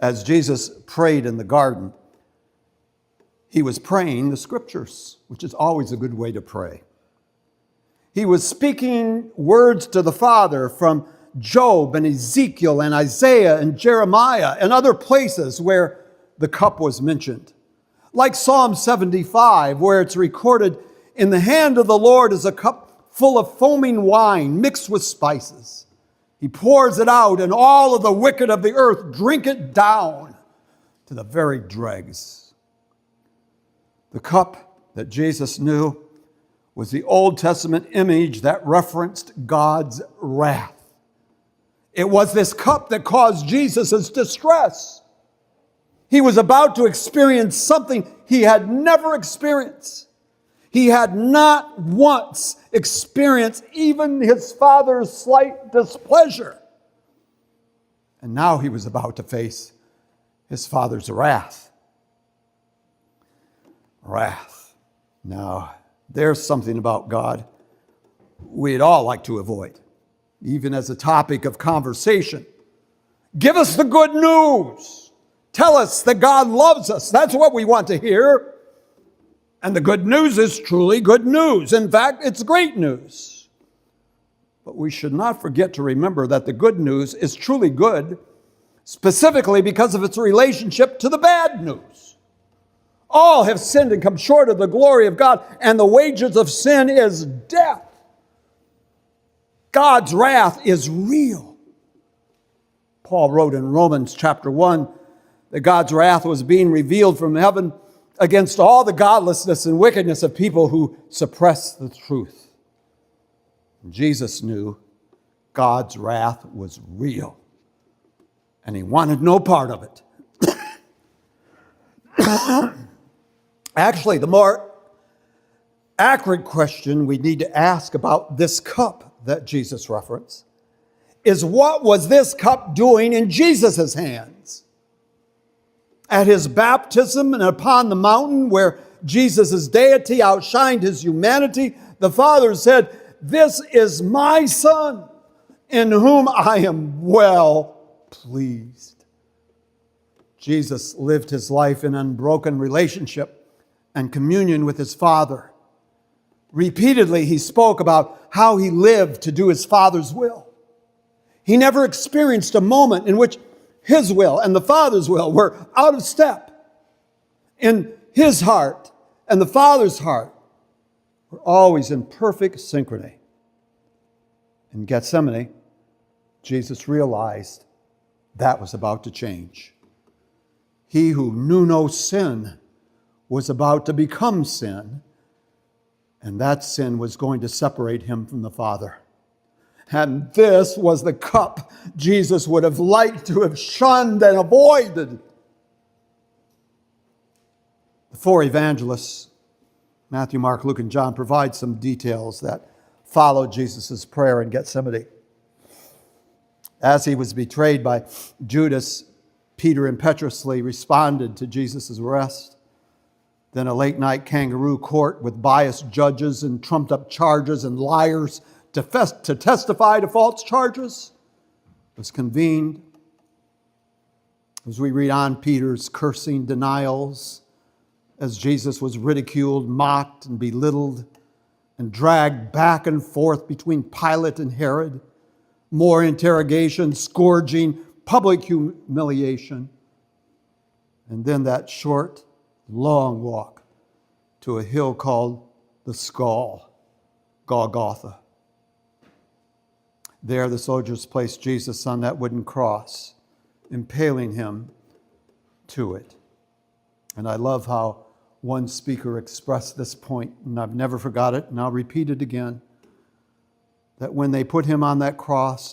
As Jesus prayed in the garden, he was praying the scriptures, which is always a good way to pray. He was speaking words to the Father from Job and Ezekiel and Isaiah and Jeremiah and other places where the cup was mentioned. Like Psalm 75, where it's recorded, "In the hand of the Lord is a cup full of foaming wine mixed with spices. He pours it out, and all of the wicked of the earth drink it down to the very dregs." The cup that Jesus knew was the Old Testament image that referenced God's wrath. It was this cup that caused Jesus' distress. He was about to experience something he had never experienced. He had not once experienced even his Father's slight displeasure. And now he was about to face his Father's wrath. Wrath. Now, there's something about God we'd all like to avoid, even as a topic of conversation. Give us the good news. Tell us that God loves us. That's what we want to hear. And the good news is truly good news. In fact, it's great news. But we should not forget to remember that the good news is truly good, specifically because of its relationship to the bad news. All have sinned and come short of the glory of God, and the wages of sin is death. God's wrath is real. Paul wrote in Romans chapter 1 that God's wrath was being revealed from heaven against all the godlessness and wickedness of people who suppress the truth. Jesus knew God's wrath was real, and he wanted no part of it. Actually, the more accurate question we need to ask about this cup that Jesus referenced is, what was this cup doing in Jesus' hands? At his baptism and upon the mountain where Jesus' deity outshined his humanity, the Father said, "This is my Son, in whom I am well pleased." Jesus lived his life in unbroken relationship and communion with his Father. Repeatedly, he spoke about how he lived to do his Father's will. He never experienced a moment in which his will and the Father's will were out of step. In his heart and the Father's heart were always in perfect synchrony. In Gethsemane, Jesus realized that was about to change. He who knew no sin was about to become sin, and that sin was going to separate him from the Father. And this was the cup Jesus would have liked to have shunned and avoided. The four evangelists, Matthew, Mark, Luke, and John, provide some details that followed Jesus' prayer in Gethsemane. As he was betrayed by Judas, Peter impetuously responded to Jesus' arrest. Then a late-night kangaroo court with biased judges and trumped-up charges and liars to testify to false charges was convened. As we read on, Peter's cursing denials, as Jesus was ridiculed, mocked, and belittled, and dragged back and forth between Pilate and Herod. More interrogation, scourging, public humiliation, and then that short, long walk to a hill called the Skull, Golgotha. There the soldiers placed Jesus on that wooden cross, impaling him to it. And I love how one speaker expressed this point, and I've never forgot it, and I'll repeat it again, that when they put him on that cross,